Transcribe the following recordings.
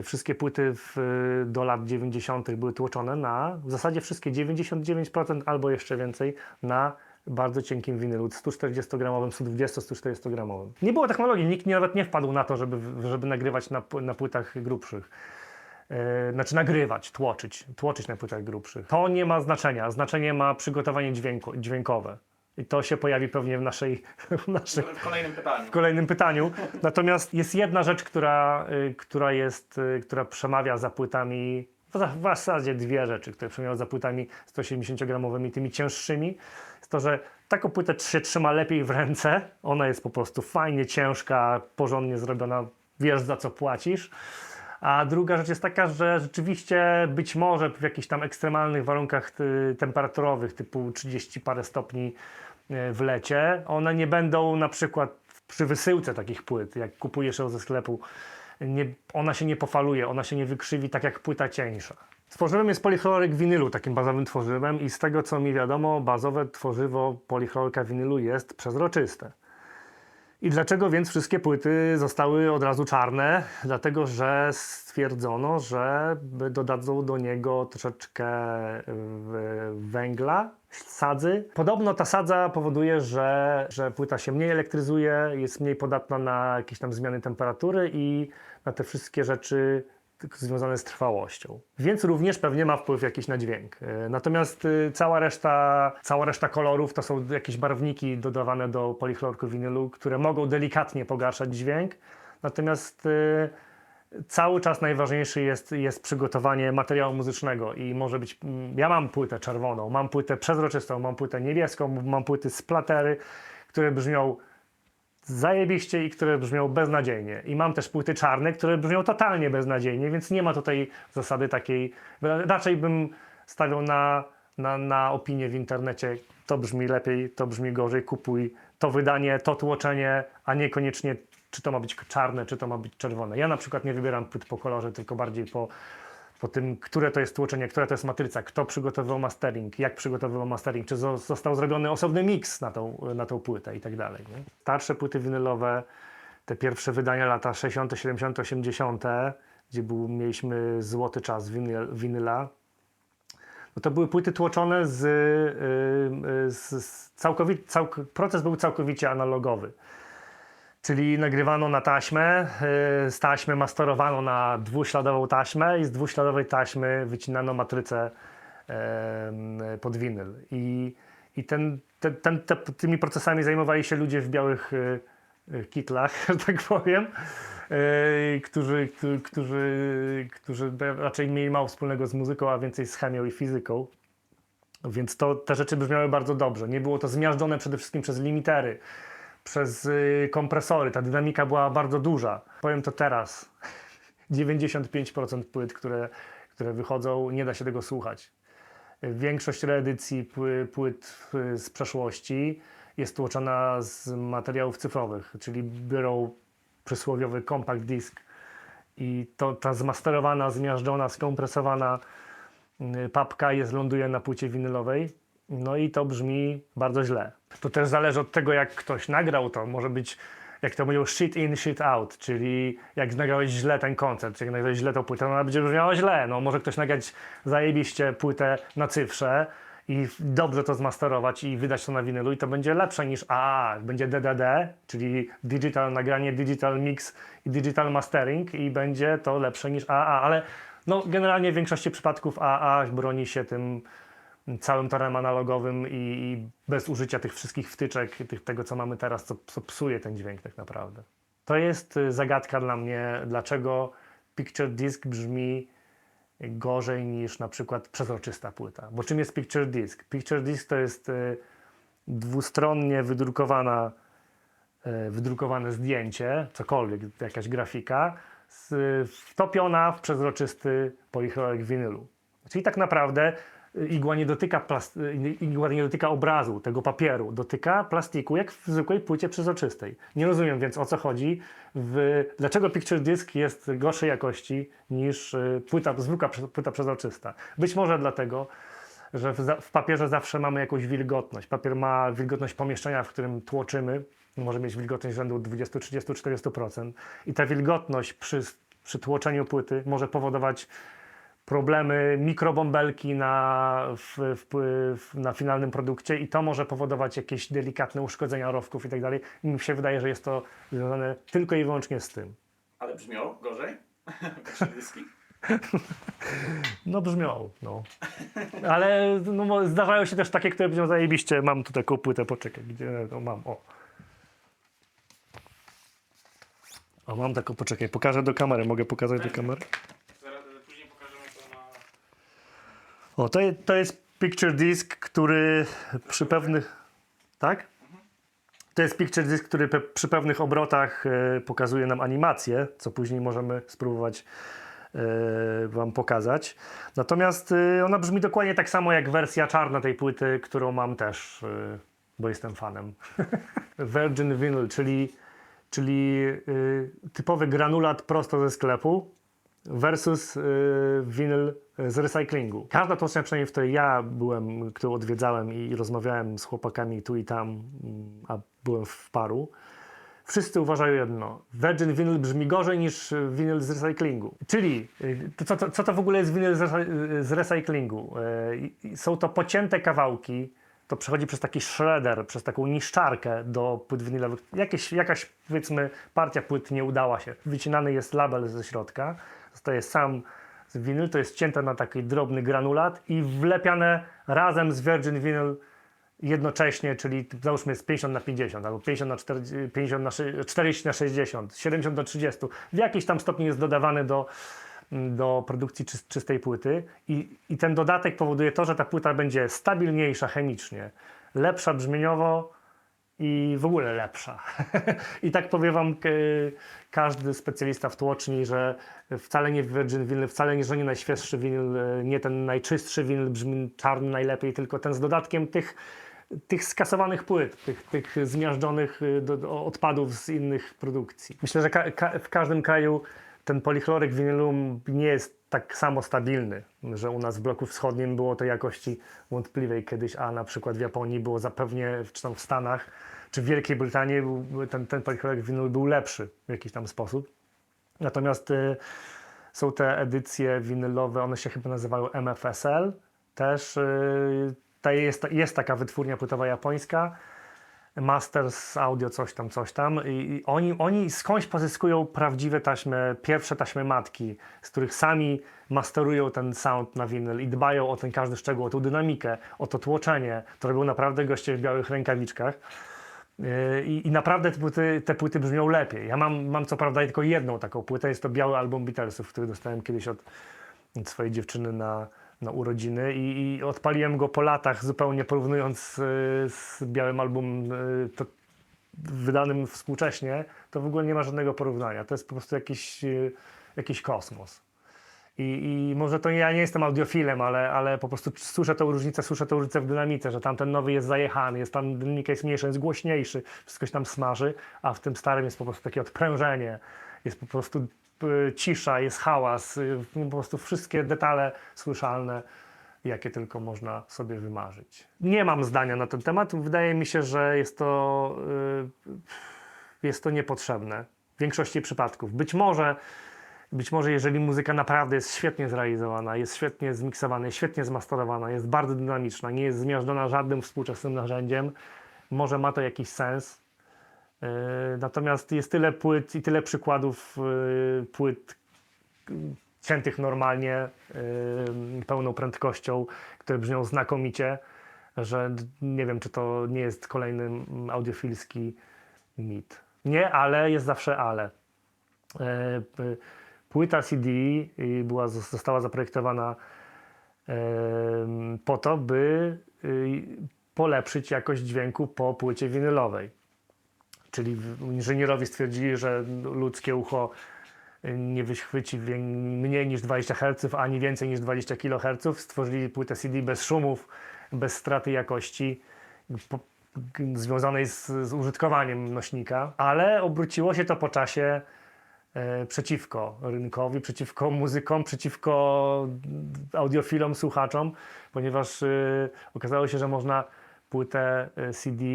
Wszystkie płyty do lat 90. były tłoczone na, w zasadzie wszystkie 99% albo jeszcze więcej, na bardzo cienkim winylu, 140-gramowym, 120-140-gramowym. Nie było technologii, nikt nawet nie wpadł na to, żeby nagrywać na płytach grubszych. Znaczy nagrywać, tłoczyć na płytach grubszych. To nie ma znaczenia. Znaczenie ma przygotowanie dźwiękowe. I to się pojawi pewnie w W kolejnym pytaniu. w kolejnym pytaniu. Natomiast jest jedna rzecz, która przemawia za płytami, w zasadzie dwie rzeczy, które przemawiają za płytami 170-gramowymi, tymi cięższymi. Jest to, że taką płytę się trzyma lepiej w ręce. Ona jest po prostu fajnie ciężka, porządnie zrobiona, wiesz za co płacisz. A druga rzecz jest taka, że rzeczywiście być może w jakichś tam ekstremalnych warunkach temperaturowych, typu 30 parę stopni w lecie, one nie będą na przykład przy wysyłce takich płyt, jak kupujesz ją ze sklepu, ona się nie pofaluje, ona się nie wykrzywi tak jak płyta cieńsza. Tworzywem jest polichlorek winylu, takim bazowym tworzywem i z tego co mi wiadomo, bazowe tworzywo polichlorka winylu jest przezroczyste. I dlaczego więc wszystkie płyty zostały od razu czarne? Dlatego, że stwierdzono, że dodadzą do niego troszeczkę węgla, sadzy. Podobno ta sadza powoduje, że płyta się mniej elektryzuje, jest mniej podatna na jakieś tam zmiany temperatury i na te wszystkie rzeczy związane z trwałością. Więc również pewnie ma wpływ jakiś na dźwięk. Natomiast cała reszta kolorów to są jakieś barwniki dodawane do polichlorku winylu, które mogą delikatnie pogarszać dźwięk. Natomiast cały czas najważniejszy jest przygotowanie materiału muzycznego i może być, ja mam płytę czerwoną, mam płytę przezroczystą, mam płytę niebieską, mam płyty splatery, które brzmią zajebiście i które brzmią beznadziejnie. I mam też płyty czarne, które brzmią totalnie beznadziejnie, więc nie ma tutaj zasady takiej. Raczej bym stawiał na opinię w internecie. To brzmi lepiej, to brzmi gorzej, kupuj to wydanie, to tłoczenie, a niekoniecznie czy to ma być czarne, czy to ma być czerwone. Ja na przykład nie wybieram płyt po kolorze, tylko bardziej po tym, które to jest tłoczenie, która to jest matryca, kto przygotowywał mastering, jak przygotowywał mastering, czy został zrobiony osobny miks na tą płytę i tak dalej. Nie? Starsze płyty winylowe, te pierwsze wydania lata 60., 70., 80., gdzie mieliśmy złoty czas winyla, no to były płyty tłoczone proces był całkowicie analogowy. Czyli nagrywano na taśmę, z taśmy masterowano na dwuśladową taśmę i z dwuśladowej taśmy wycinano matrycę pod winyl. Tymi procesami zajmowali się ludzie w białych kitlach, że tak powiem, którzy raczej mieli mało wspólnego z muzyką, a więcej z chemią i fizyką. Więc te rzeczy brzmiały bardzo dobrze. Nie było to zmiażdżone przede wszystkim przez limitery, przez kompresory. Ta dynamika była bardzo duża. Powiem to teraz. 95% płyt, które wychodzą, nie da się tego słuchać. Większość reedycji płyt z przeszłości jest tłoczona z materiałów cyfrowych, czyli biorą przysłowiowy compact disc i ta zmasterowana, zmiażdżona, skompresowana papka ląduje na płycie winylowej. No i to brzmi bardzo źle. To też zależy od tego, jak ktoś nagrał to. Może być, jak to mówią, shit in, shit out, czyli jak nagrałeś źle ten koncert, jak nagrałeś źle tą płytę, ona będzie brzmiała źle. No, może ktoś nagrać zajebiście płytę na cyfrze i dobrze to zmasterować i wydać to na winylu i to będzie lepsze niż AAA. Będzie DDD, czyli digital nagranie, digital mix i digital mastering i będzie to lepsze niż AAA, ale no, generalnie w większości przypadków AAA broni się tym całym torem analogowym i bez użycia tych wszystkich wtyczek, tego co mamy teraz, co psuje ten dźwięk tak naprawdę. To jest zagadka dla mnie, dlaczego Picture Disc brzmi gorzej niż na przykład przezroczysta płyta. Bo czym jest Picture Disc? Picture Disc to jest dwustronnie wydrukowane zdjęcie, cokolwiek, jakaś grafika, wtopiona w przezroczysty polichrolek winylu. Czyli tak naprawdę igła nie dotyka obrazu, tego papieru, dotyka plastiku, jak w zwykłej płycie przezroczystej. Nie rozumiem więc, o co chodzi, dlaczego Picture Disc jest gorszej jakości niż zwykła płyta przezroczysta. Być może dlatego, że w papierze zawsze mamy jakąś wilgotność. Papier ma wilgotność pomieszczenia, w którym tłoczymy. Może mieć wilgotność rzędu 20, 30, 40%. I ta wilgotność przy przy tłoczeniu płyty może powodować problemy mikrobąbelki na finalnym produkcie i to może powodować jakieś delikatne uszkodzenia rowków i tak dalej. Mi się wydaje, że jest to związane tylko i wyłącznie z tym. Ale brzmią gorzej? Pierwsze dyski? No brzmią, no. Ale no, zdarzają się też takie, które brzmią zajebiście. Mam tu taką płytę, poczekaj, gdzie no, mam, o. O, mam taką, poczekaj, pokażę do kamery, mogę pokazać do kamery? Później pokażemy to na... O, to jest picture disc, który przy pewnych... Tak? To jest picture disc, który przy pewnych obrotach pokazuje nam animację, co później możemy spróbować wam pokazać. Natomiast ona brzmi dokładnie tak samo jak wersja czarna tej płyty, którą mam też, bo jestem fanem. Virgin Vinyl, czyli typowy granulat prosto ze sklepu versus winyl z recyklingu. Każda tłocznia, przynajmniej w której ja byłem, którą odwiedzałem i rozmawiałem z chłopakami tu i tam, a byłem w paru, wszyscy uważają jedno. Virgin Vinyl brzmi gorzej niż winyl z recyklingu. Czyli, co to w ogóle jest winyl z recyklingu? Są to pocięte kawałki, to przechodzi przez taki shredder, przez taką niszczarkę do płyt winylowych. Jakaś, powiedzmy, partia płyt nie udała się. Wycinany jest label ze środka, zostaje sam winyl, to jest cięte na taki drobny granulat i wlepiane razem z Virgin Vinyl jednocześnie, czyli załóżmy jest 50/50 albo 40/60, 70/30. W jakiś tam stopniu jest dodawany do produkcji czystej płyty i ten dodatek powoduje to, że ta płyta będzie stabilniejsza chemicznie, lepsza brzmieniowo i w ogóle lepsza. I tak powie wam każdy specjalista w tłoczni, że wcale nie Virgin Vinyl, wcale nie, że nie najświeższy winyl, nie ten najczystszy winyl brzmi czarny najlepiej, tylko ten z dodatkiem tych skasowanych płyt, tych zmiażdżonych odpadów z innych produkcji. Myślę, że w każdym kraju ten polichlorek winylu nie jest tak samo stabilny, że u nas w bloku wschodnim było to jakości wątpliwej kiedyś, a na przykład w Japonii było zapewnie, czy tam w Stanach, czy w Wielkiej Brytanii ten polichlorek winylu był lepszy w jakiś tam sposób. Natomiast są te edycje winylowe, one się chyba nazywają MFSL, też jest taka wytwórnia płytowa japońska, Masters Audio coś tam i oni skądś pozyskują prawdziwe taśmy, pierwsze taśmy matki, z których sami masterują ten sound na winyl i dbają o ten każdy szczegół, o tą dynamikę, o to tłoczenie. To robią naprawdę goście w białych rękawiczkach i naprawdę te płyty brzmią lepiej. Ja mam co prawda tylko jedną taką płytę, jest to biały album Beatlesów, który dostałem kiedyś od swojej dziewczyny na urodziny i odpaliłem go po latach, zupełnie porównując z białym albumem wydanym współcześnie, to w ogóle nie ma żadnego porównania. To jest po prostu jakiś kosmos. I może to ja nie jestem audiofilem, ale po prostu słyszę tą różnicę w dynamice, że tamten nowy jest zajechany, dynamika jest mniejsza, jest głośniejszy, wszystko się tam smaży, a w tym starym jest po prostu takie odprężenie, jest po prostu cisza, jest hałas, po prostu wszystkie detale słyszalne, jakie tylko można sobie wymarzyć. Nie mam zdania na ten temat. Wydaje mi się, że jest to niepotrzebne w większości przypadków. Być może jeżeli muzyka naprawdę jest świetnie zrealizowana, jest świetnie zmiksowana, jest świetnie zmasterowana, jest bardzo dynamiczna, nie jest zmiażdżona żadnym współczesnym narzędziem, może ma to jakiś sens. Natomiast jest tyle płyt i tyle przykładów płyt ciętych normalnie, pełną prędkością, które brzmią znakomicie, że nie wiem, czy to nie jest kolejny audiofilski mit. Nie, ale jest zawsze ale. Płyta CD została zaprojektowana po to, by polepszyć jakość dźwięku po płycie winylowej. Czyli inżynierowie stwierdzili, że ludzkie ucho nie wychwyci mniej niż 20 Hz, ani więcej niż 20 kHz. Stworzyli płytę CD bez szumów, bez straty jakości związanej z użytkowaniem nośnika, ale obróciło się to po czasie przeciwko rynkowi, przeciwko muzykom, przeciwko audiofilom, słuchaczom, ponieważ okazało się, że można płytę CD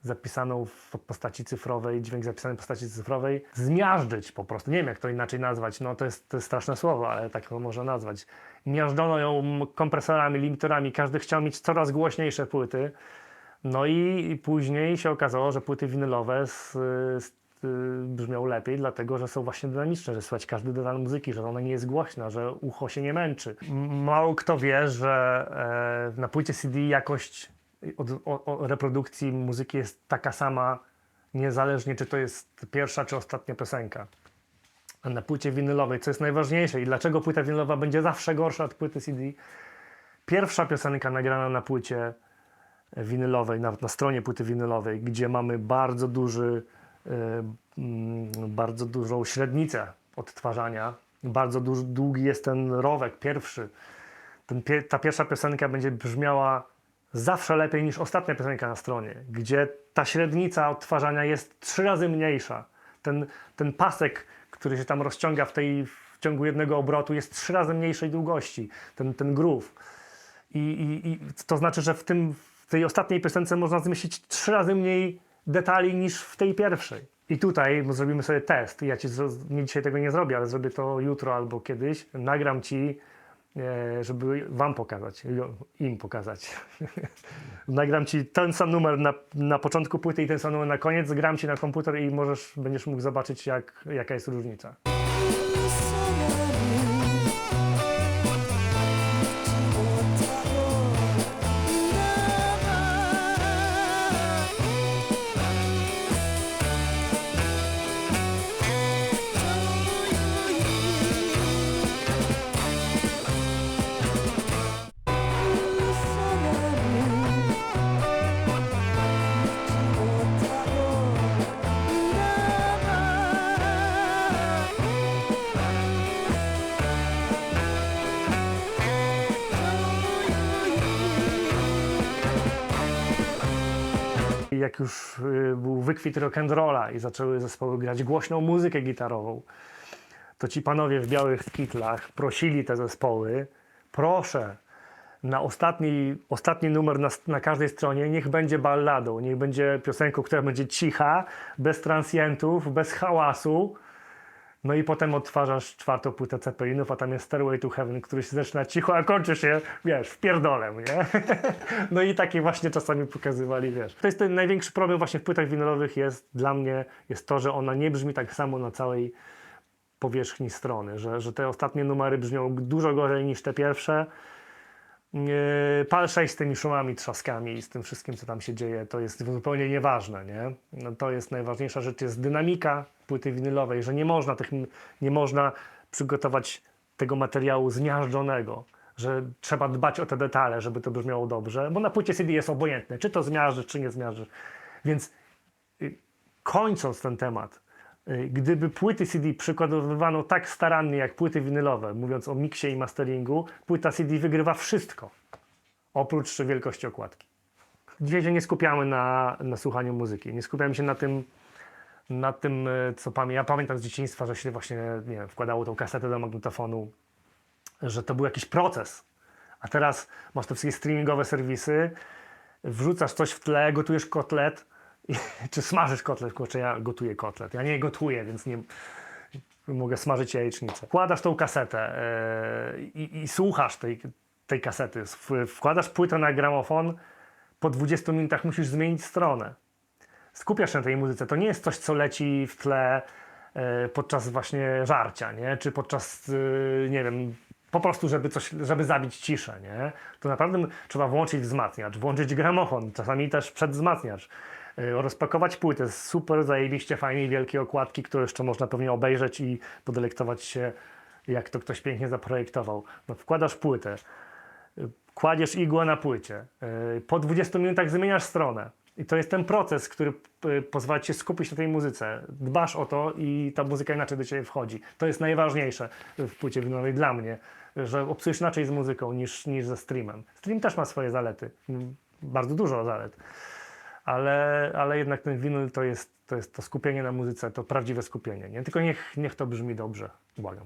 zapisaną w postaci cyfrowej, dźwięk zapisany w postaci cyfrowej, zmiażdżyć po prostu. Nie wiem, jak to inaczej nazwać, no to jest straszne słowo, ale tak to można nazwać. Miażdżono ją kompresorami, limiterami, każdy chciał mieć coraz głośniejsze płyty. No i później się okazało, że płyty winylowe brzmią lepiej, dlatego że są właśnie dynamiczne, że słychać każdy detal muzyki, że ona nie jest głośna, że ucho się nie męczy. Mało kto wie, że na płycie CD jakość reprodukcji muzyki jest taka sama, niezależnie czy to jest pierwsza czy ostatnia piosenka. A na płycie winylowej, co jest najważniejsze i dlaczego płyta winylowa będzie zawsze gorsza od płyty CD, pierwsza piosenka nagrana na płycie winylowej, na stronie płyty winylowej, gdzie mamy bardzo dużą średnicę odtwarzania, bardzo długi jest ten rowek pierwszy. Ta pierwsza piosenka będzie brzmiała zawsze lepiej niż ostatnia piosenka na stronie, gdzie ta średnica odtwarzania jest 3 razy mniejsza. Ten pasek, który się tam rozciąga w ciągu jednego obrotu, jest 3 razy mniejszej długości, ten groove. I to znaczy, że w tej ostatniej piosence można zmieścić 3 razy mniej detali niż w tej pierwszej. I tutaj zrobimy sobie test. Ja nie dzisiaj tego nie zrobię, ale zrobię to jutro albo kiedyś. Nagram ci, żeby wam pokazać, im pokazać. Nagram ci ten sam numer na początku płyty i ten sam numer na koniec. Gram ci na komputer i będziesz mógł zobaczyć, jaka jest różnica. Jak już był wykwit rock'n'rolla i zaczęły zespoły grać głośną muzykę gitarową, to ci panowie w białych kitlach prosili te zespoły, proszę, na ostatni numer na każdej stronie niech będzie balladą, niech będzie piosenką, która będzie cicha, bez transientów, bez hałasu. No i potem odtwarzasz 4. płytę Ceppelinów, a tam jest Stairway to Heaven, który się zaczyna cicho, a kończy się, wiesz, w pierdolem, nie? No i takie właśnie czasami pokazywali, wiesz. To jest ten największy problem właśnie w płytach winylowych dla mnie jest to, że ona nie brzmi tak samo na całej powierzchni strony, że te ostatnie numery brzmią dużo gorzej niż te pierwsze. Pal 6 z tymi szumami, trzaskami i z tym wszystkim, co tam się dzieje, to jest zupełnie nieważne, nie? No to jest najważniejsza rzecz, jest dynamika płyty winylowej, że nie można przygotować tego materiału zmiażdżonego, że trzeba dbać o te detale, żeby to brzmiało dobrze, bo na płycie CD jest obojętne, czy to zmiażdżysz, czy nie zmiażdżysz. Więc kończąc ten temat, gdyby płyty CD przygotowywano tak starannie jak płyty winylowe, mówiąc o miksie i masteringu, płyta CD wygrywa wszystko, oprócz wielkości okładki. Dzisiaj się nie skupiamy na słuchaniu muzyki, nie skupiamy się na tym, co pamiętam. Ja pamiętam z dzieciństwa, że się właśnie, nie wiem, wkładało tą kasetę do magnetofonu, że to był jakiś proces. A teraz masz te wszystkie streamingowe serwisy, wrzucasz coś w tle, gotujesz kotlet, czy smażysz kotlet? Kurczę, ja gotuję kotlet. Ja nie gotuję, więc nie mogę smażyć jajecznicę. Wkładasz tą kasetę i słuchasz tej kasety. Wkładasz płytę na gramofon, po 20 minutach musisz zmienić stronę. Skupiasz się na tej muzyce. To nie jest coś, co leci w tle podczas właśnie żarcia, nie? Czy podczas, nie wiem, po prostu, żeby zabić ciszę, nie? To naprawdę trzeba włączyć wzmacniacz, włączyć gramofon, czasami też przedwzmacniacz, rozpakować płytę, super, zajebiście, fajnie, wielkie okładki, które jeszcze można pewnie obejrzeć i podelektować się, jak to ktoś pięknie zaprojektował. No, wkładasz płytę, kładziesz igłę na płycie, po 20 minutach zmieniasz stronę. I to jest ten proces, który pozwala ci się skupić na tej muzyce. Dbasz o to i ta muzyka inaczej do ciebie wchodzi. To jest najważniejsze w płycie winylowej dla mnie, że obsujesz inaczej z muzyką niż ze streamem. Stream też ma swoje zalety, bardzo dużo zalet, ale jednak ten winyl to jest to skupienie na muzyce, to prawdziwe skupienie. Nie? Tylko niech to brzmi dobrze, błagam.